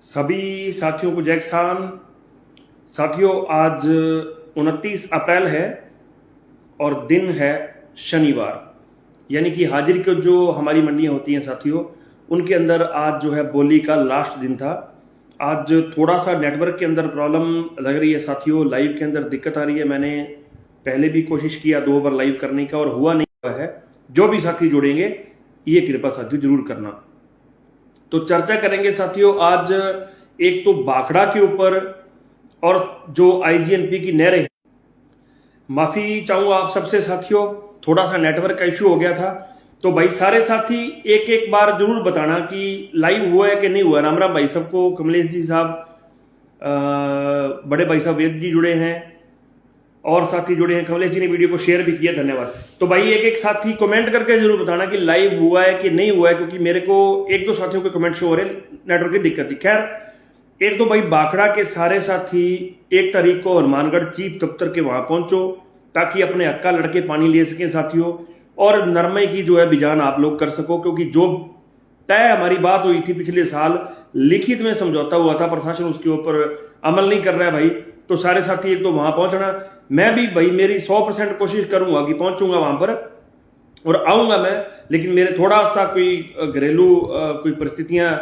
सभी साथियों को जय किसान। साथियों, आज 29 अप्रैल है और दिन है शनिवार, यानी कि हाजिर की जो हमारी मंडियां होती हैं साथियों, उनके अंदर आज जो है बोली का लास्ट दिन था। आज थोड़ा सा नेटवर्क के अंदर प्रॉब्लम लग रही है साथियों, लाइव के अंदर दिक्कत आ रही है। मैंने पहले भी कोशिश किया 2 बार लाइव करने का और हुआ नहीं हुआ है। जो भी साथी जुड़ेंगे ये कृपा साथियों जरूर करना। तो चर्चा करेंगे साथियों आज एक तो बाखड़ा के ऊपर और जो आईजीएनपी की नहरें हैं। माफी चाहूंगा आप सबसे साथियों, थोड़ा सा नेटवर्क का इश्यू हो गया था। तो भाई सारे साथी एक एक बार जरूर बताना कि लाइव हुआ है कि नहीं हुआ। राम राम भाई सबको, कमलेश जी साहब, बड़े भाई साहब वेद जी जुड़े हैं और साथी जुड़े हैं। कमलेश जी ने वीडियो को शेयर भी किया, धन्यवाद। तो भाई एक एक साथी कमेंट करके जरूर बताना कि लाइव हुआ है कि नहीं हुआ है, क्योंकि मेरे को एक दो साथियों के कमेंट शो हो रहे, नेटवर्क की दिक्कत थी। खैर, एक तो भाई बाखड़ा के सारे साथी 1 तारीख को हनुमानगढ़ चीफ दफ्तर के वहां पहुंचो ताकि अपने हक्का लड़के पानी ले सकें साथियों, और नरमे की जो है बिजान आप लोग कर सको। क्योंकि जो तय हमारी बात हुई थी पिछले साल, लिखित में समझौता हुआ था, प्रशासन उसके ऊपर अमल नहीं कर रहा है भाई। तो सारे साथी एक तो वहां पहुंचना, मैं भी भाई मेरी 100% कोशिश करूंगा कि पहुंचूंगा वहां पर और आऊंगा मैं। लेकिन मेरे थोड़ा सा कोई घरेलू कोई परिस्थितियां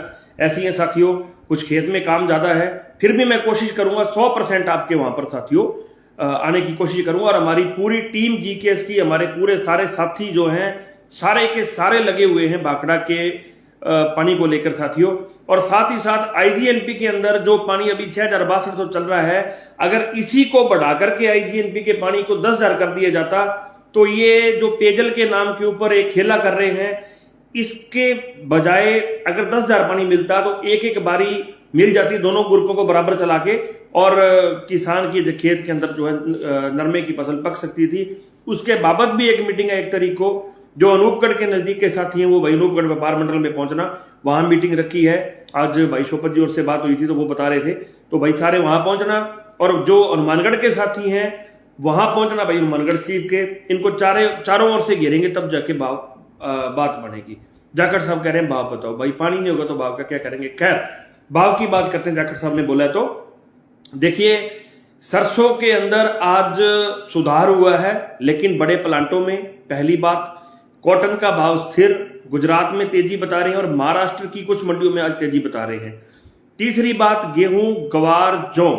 ऐसी हैं साथियों, कुछ खेत में काम ज्यादा है, फिर भी मैं कोशिश करूंगा 100% आपके वहां पर साथियों आने की कोशिश करूंगा। और हमारी पूरी टीम जीकेएस की, हमारे पूरे सारे साथी जो हैं सारे के सारे लगे हुए हैं बाखड़ा के पानी को लेकर साथियों। और साथ ही साथ आईजीएनपी के अंदर जो पानी अभी 6062 चल रहा है, अगर इसी को बढ़ा करके आईजीएनपी के पानी को 10,000 कर दिया जाता तो ये जो पेयजल के नाम के ऊपर एक खेला कर रहे हैं, इसके बजाय अगर 10,000 पानी मिलता तो एक एक बारी मिल जाती दोनों ग्रुपों को बराबर चला के, और किसान की खेत के अंदर जो है नरमे की फसल पक सकती थी। उसके बाबत भी एक मीटिंग है 1 तारीख को, जो अनूपगढ़ के नजदीक के साथी हैं वो भाई अनूपगढ़ व्यापार मंडल में पहुंचना, वहां मीटिंग रखी है। आज भाई शोपत जी और से बात हुई थी तो वो बता रहे थे, तो भाई सारे वहां पहुंचना। और जो हनुमानगढ़ के साथी हैं वहां पहुंचना भाई हनुमानगढ़ चीफ के, इनको चारों ओर से घेरेंगे तब जाके बात बनेगी। जाखड़ साहब कह रहे हैं भाव बताओ, भाई पानी नहीं होगा तो भाव का क्या करेंगे। खैर, भाव की बात करते हैं, जाखड़ साहब ने बोला है तो देखिए, सरसों के अंदर आज सुधार हुआ है, लेकिन बड़े प्लांटों में। पहली बात, कॉटन का भाव स्थिर, गुजरात में तेजी बता रहे हैं और महाराष्ट्र की कुछ मंडियों में आज तेजी बता रहे हैं। तीसरी बात, गेहूं, गवार, जौ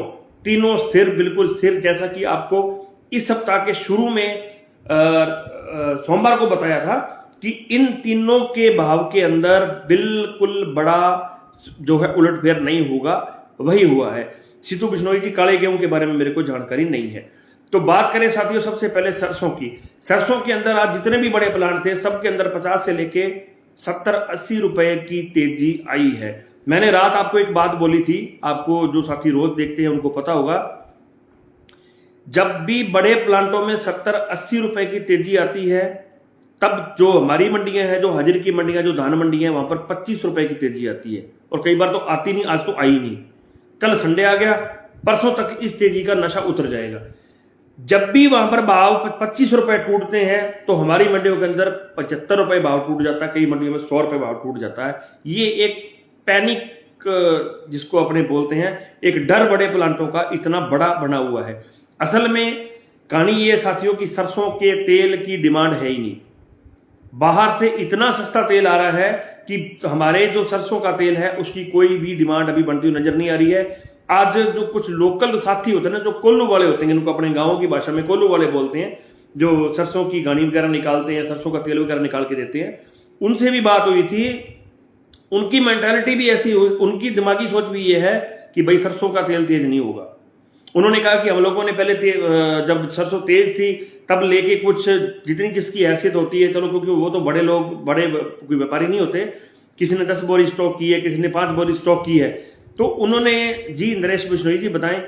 तीनों स्थिर, बिल्कुल स्थिर, जैसा कि आपको इस सप्ताह के शुरू में सोमवार को बताया था कि इन तीनों के भाव के अंदर बिल्कुल बड़ा जो है उलटफेर नहीं होगा, वही हुआ है। सीतू बिश्नोई जी, काले गेहूं के बारे में मेरे को जानकारी नहीं है। तो बात करें साथियों सबसे पहले सरसों की। सरसों के अंदर आज जितने भी बड़े प्लांट थे सबके अंदर 50 से लेके 70-80 रुपए की तेजी आई है। मैंने रात आपको एक बात बोली थी, आपको जो साथी रोज देखते हैं उनको पता होगा, जब भी बड़े प्लांटों में 70-80 रुपए की तेजी आती है, तब जो हमारी मंडियां हैं, जो हाजिर की मंडियां, जो धान मंडियां हैं, वहां पर 25 रुपए की तेजी आती है। और कई बार तो आती नहीं, आज तो आई नहीं। कल संडे आ गया, परसों तक इस तेजी का नशा उतर जाएगा। जब भी वहां पर भाव 25 रुपए टूटते हैं तो हमारी मंडियों के अंदर 75 रुपए भाव टूट जाता है, कई मंडियों में 100 रुपए भाव टूट जाता है। ये एक पैनिक जिसको अपने बोलते हैं, एक डर बड़े प्लांटों का इतना बड़ा बना हुआ है। असल में कहानी ये साथियों की सरसों के तेल की डिमांड है ही नहीं। बाहर से इतना सस्ता तेल आ रहा है कि हमारे जो सरसों का तेल है उसकी कोई भी डिमांड अभी बनती हुई नजर नहीं आ रही है। आज जो कुछ लोकल साथी होते हैं ना, जो कोल्लू वाले होते हैं, इनको अपने गांवों की भाषा में कोल्लू वाले बोलते हैं, जो सरसों की घानी वगैरह निकालते हैं, सरसों का तेल वगैरह निकाल के देते हैं, उनसे भी बात हुई थी। उनकी मेंटालिटी भी ऐसी हुई, उनकी दिमागी सोच भी ये है कि भाई सरसों का तेल तेज नहीं होगा। उन्होंने कहा कि हम लोगों ने पहले जब सरसों तेज थी तब लेके कुछ जितनी जिसकी हैसियत होती है, चलो, क्योंकि वो तो बड़े लोग, बड़े कोई व्यापारी नहीं होते, किसी ने 10 बोरी स्टॉक की है, किसी ने 5 बोरी स्टॉक की है। तो उन्होंने जी, नरेश बिश्नोई जी बताएं,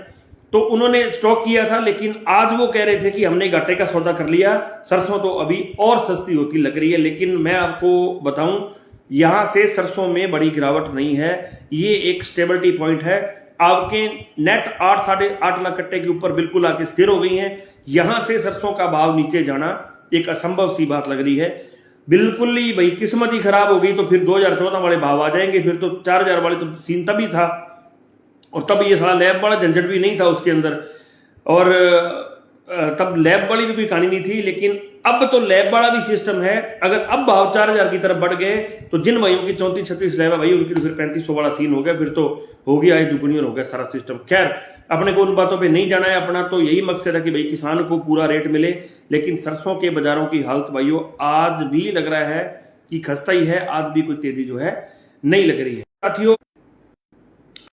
तो उन्होंने स्टॉक किया था, लेकिन आज वो कह रहे थे कि हमने घाटे का सौदा कर लिया, सरसों तो अभी और सस्ती होती लग रही है। लेकिन मैं आपको बताऊं, यहां से सरसों में बड़ी गिरावट नहीं है, ये एक स्टेबिलिटी पॉइंट है। आपके नेट 8-8.5 लाख कट्टे के ऊपर बिल्कुल आके स्थिर हो गई हैं। यहां से सरसों का भाव नीचे जाना एक असंभव सी बात लग रही है। बिल्कुल ही भाई किस्मत ही खराब हो गई तो फिर 2014 वाले भाव आ जाएंगे, फिर तो 4,000 वाले तो सीन तभी था और तब ये सारा लैब वाला झंझट भी नहीं था उसके अंदर, और तब लैब वाली भी कोई कहानी नहीं थी। लेकिन अब तो लैब वाला भी सिस्टम है। अगर अब भाव 4000 की तरफ बढ़ गए तो जिन भाइयों की 34-36 लैब है भाई, उनकी तो फिर 3500 वाला सीन हो गया, फिर तो हो गया है दुगुनी और हो गया सारा सिस्टम। खैर, अपने को उन बातों पे नहीं जाना है। अपना तो यही मकसद है कि भाई किसान को पूरा रेट मिले। लेकिन सरसों के बाजारों की हालत भाइयों आज भी लग रहा है कि खस्ता ही है, आज भी कोई तेजी जो है नहीं लग रही है। साथियों,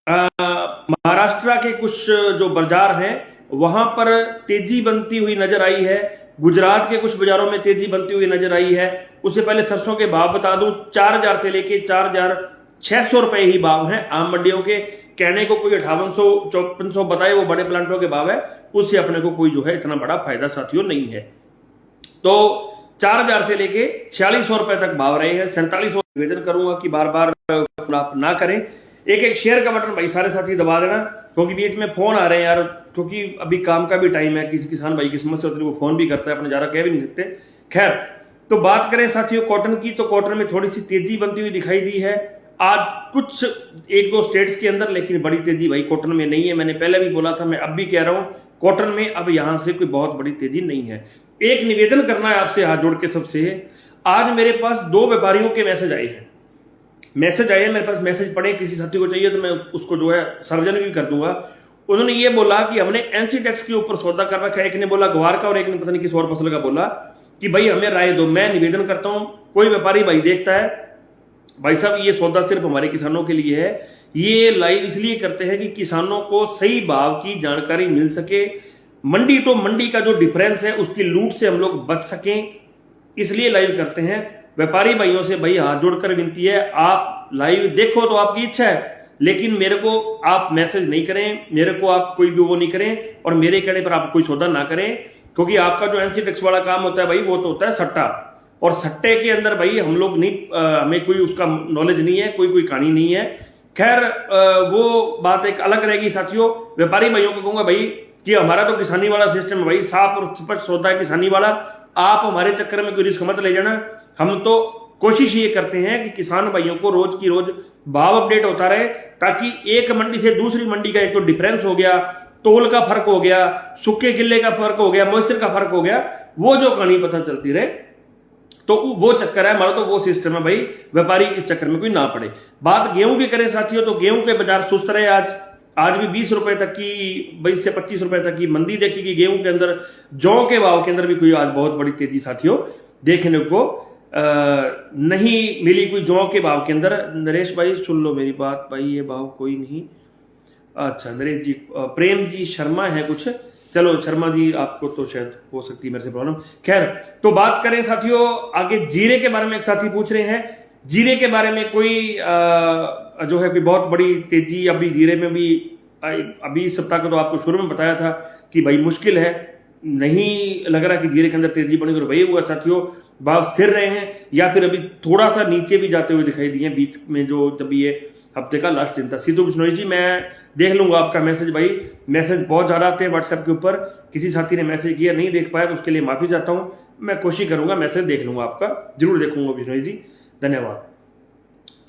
महाराष्ट्र के कुछ जो बाजार हैं वहां पर तेजी बनती हुई नजर आई है। गुजरात के कुछ बाजारों में तेजी बनती हुई नजर आई है। उससे पहले सरसों के भाव बता दूं, 4000 से लेके 4600 रुपए ही भाव हैं आम मंडियों के। कहने को कोई 5800-5400 बताए, वो बड़े प्लांटों के भाव है, उससे अपने को कोई जो है इतना बड़ा फायदा साथियों नहीं है। तो 4000 से लेके 4600 रुपए तक भाव रहे हैं। 4700 निवेदन करूंगा कि बार बार आप ना करें। एक शेयर का बटन भाई सारे साथी दबा देना, क्योंकि बीच में फोन आ रहे हैं यार, क्योंकि अभी काम का भी टाइम है। किसी किसान भाई की समस्या होती है, वो फोन भी करता है, अपने ज्यादा कह भी नहीं सकते। खैर, तो बात करें साथियों कॉटन की, तो कॉटन में थोड़ी सी तेजी बनती हुई दिखाई दी है आज कुछ 1-2 स्टेट्स के अंदर, लेकिन बड़ी तेजी भाई कॉटन में नहीं है। मैंने पहले भी बोला था, मैं अब भी कह रहा हूं, कॉटन में अब यहां से कोई बहुत बड़ी तेजी नहीं है। एक निवेदन करना है आपसे हाथ जोड़ के सबसे। आज मेरे पास 2 व्यापारियों के मैसेज आए हैं, मेरे पास मैसेज पढ़े, किसी साथी को चाहिए तो मैं उसको जो है सार्वजनिक भी कर दूंगा। उन्होंने ये बोला कि हमने एनसी टैक्स के ऊपर सौदा कर रखा है। एक ने बोला ग्वार का और एक ने पता नहीं किस और फसल का बोला कि भाई हमें राय दो। मैं निवेदन करता हूं, कोई व्यापारी भाई देखता है, भाई साहब ये सौदा सिर्फ हमारे किसानों के लिए है। ये लाइव इसलिए करते हैं कि किसानों को सही भाव की जानकारी मिल सके, मंडी टू मंडी का जो डिफरेंस है उसकी लूट से हम लोग बच सकें, इसलिए लाइव करते हैं। व्यापारी भाइयों से भाई हाथ जोड़कर विनती है, आप लाइव देखो तो आपकी इच्छा है, लेकिन मेरे को आप मैसेज नहीं करें, मेरे को आप कोई भी वो नहीं करें, और मेरे कहने पर आप कोई सौदा ना करें। क्योंकि आपका जो एनसी टैक्स वाला काम होता है भाई, वो तो होता है सट्टा, और सट्टे के अंदर भाई हम लोग नहीं, हमें कोई उसका नॉलेज नहीं है, कोई कहानी नहीं है। खैर, वो बात एक अलग रहेगी साथियों। व्यापारी भाइयों को कहूंगा भाई कि हमारा तो किसानी वाला सिस्टम है भाई, साफ और स्पष्ट सौदा है किसानी वाला। आप हमारे चक्कर में कोई रिस्क मत ले जाना। हम तो कोशिश ये करते हैं कि किसान भाइयों को रोज की रोज भाव अपडेट होता रहे, ताकि एक मंडी से दूसरी मंडी का एक तो डिफरेंस हो गया, तोल का फर्क हो गया, सूखे गिल्ले का फर्क हो गया, मॉइस्चर का फर्क हो गया, वो जो कहानी पता चलती रहे। तो वो चक्कर है हमारा, तो वो सिस्टम है भाई, व्यापारी के चक्कर में कोई ना पड़े। बात गेहूं की करें साथियों, तो गेहूं के बाजार सुस्त रहे आज भी 20 रुपए तक की, 20 से 25 रुपए तक की मंदी देखी गई गेहूं के अंदर। जौ के भाव के अंदर भी कोई आज बहुत बड़ी तेजी साथियों देखने को नहीं मिली कोई जौ के भाव के अंदर। नरेश भाई सुन लो मेरी बात भाई, ये भाव कोई नहीं। अच्छा नरेश जी, प्रेम जी शर्मा है कुछ, चलो शर्मा जी आपको तो शायद हो सकती है मेरे से प्रॉब्लम। खैर, तो बात करें साथियों आगे जीरे के बारे में। एक साथी पूछ रहे हैं जीरे के बारे में, कोई जो है कोई बहुत बड़ी तेजी अभी जीरे में भी। अभी इस सप्ताह को तो आपको शुरू में बताया था कि भाई मुश्किल है, नहीं लग रहा कि जीरे के अंदर तेजी बनेगी। और वही हुआ साथियों, भाव स्थिर रहे हैं या फिर अभी थोड़ा सा नीचे भी जाते हुए दिखाई दिए बीच में, जो जब ये हफ्ते का लास्ट दिन था। सीधू बिश्नोई जी, मैं देख लूंगा आपका मैसेज भाई। मैसेज बहुत ज्यादा आते हैं व्हाट्सएप के ऊपर, किसी साथी ने मैसेज किया नहीं देख पाया तो उसके लिए माफी चाहता हूं। मैं कोशिश करूंगा, मैसेज देख लूंगा आपका, जरूर देखूंगा बिश्नोई जी, धन्यवाद।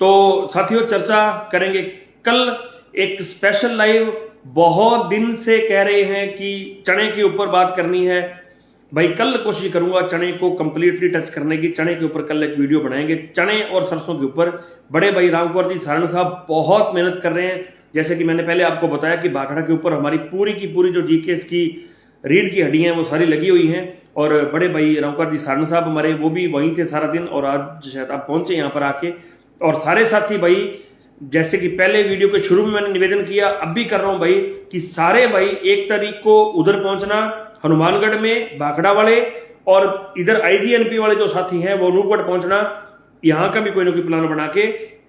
तो साथियों चर्चा करेंगे कल एक स्पेशल लाइव। बहुत दिन से कह रहे हैं कि चने के ऊपर बात करनी है भाई, कल कोशिश करूंगा चने को कंप्लीटली टच करने की। चने के ऊपर कल एक वीडियो बनाएंगे, चने और सरसों के ऊपर। बड़े भाई रामकुमार जी सारण साहब बहुत मेहनत कर रहे हैं। जैसे कि मैंने पहले आपको बताया कि बाखड़ा के ऊपर हमारी पूरी की पूरी जो जीकेएस की रीढ़ की हड्डियां हैं वो सारी लगी हुई हैं। और बड़े भाई रामकुमार जी सारण साहब हमारे, वो भी वहीं थे सारा दिन, और आज शायद आप पहुंचे यहाँ पर आके। और सारे साथी भाई, जैसे कि पहले वीडियो के शुरू में मैंने निवेदन किया, अब भी कर रहा हूं भाई, कि सारे भाई 1 तारीख को उधर पहुंचना, हनुमानगढ़ में बाखड़ा वाले, और इधर आईजीएनपी वाले जो साथी हैं वो अनूपगढ़ पहुंचना। यहां का भी कोई ना कोई प्लान बना के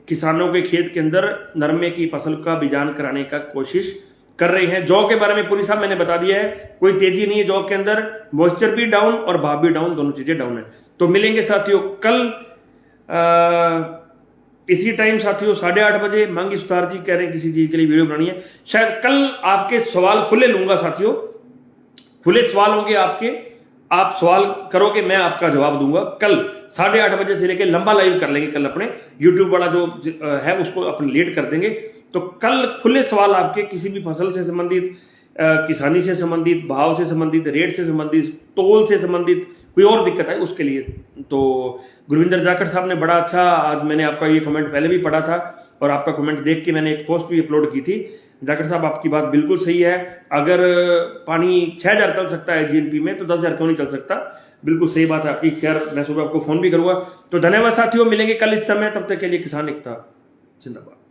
किसानों के खेत के अंदर नरमे की फसल का बीजान कराने का कोशिश कर रहे हैं। जौ के बारे में पूरी साहब मैंने बता दिया है, कोई तेजी नहीं है जौ के अंदर, मॉइस्चर भी डाउन और भाव भी डाउन, दोनों चीजें डाउन है। तो मिलेंगे साथियों कल इसी टाइम साथियों 8:30 बजे। मांगी सुतार जी कह रहे हैं किसी चीज के लिए वीडियो बनानी है, शायद कल आपके सवाल खुले लूंगा साथियों, खुले सवाल होंगे आपके, आप सवाल करोगे, मैं आपका जवाब दूंगा। कल 8:30 बजे से लेकर लंबा लाइव कर लेंगे, कल अपने यूट्यूब वाला जो है उसको अपन लेट कर देंगे। तो कल खुले सवाल आपके किसी भी फसल से संबंधित, किसानी से संबंधित, भाव से संबंधित, रेट से संबंधित, तोल से संबंधित, कोई और दिक्कत है उसके लिए। तो गुरविंदर जाखड़ साहब ने बड़ा अच्छा, आज मैंने आपका ये कमेंट पहले भी पढ़ा था और आपका कमेंट देख के मैंने एक पोस्ट भी अपलोड की थी। जाखड़ साहब आपकी बात बिल्कुल सही है, अगर पानी 6000 चल सकता है जीएनपी में तो 10,000 क्यों नहीं चल सकता। बिल्कुल सही बात है आपकी। खैर मैं सुबह आपको फोन भी करूंगा। तो धन्यवाद साथियों, मिलेंगे कल इस समय, तब तक के लिए किसान एकता जिंदाबाद।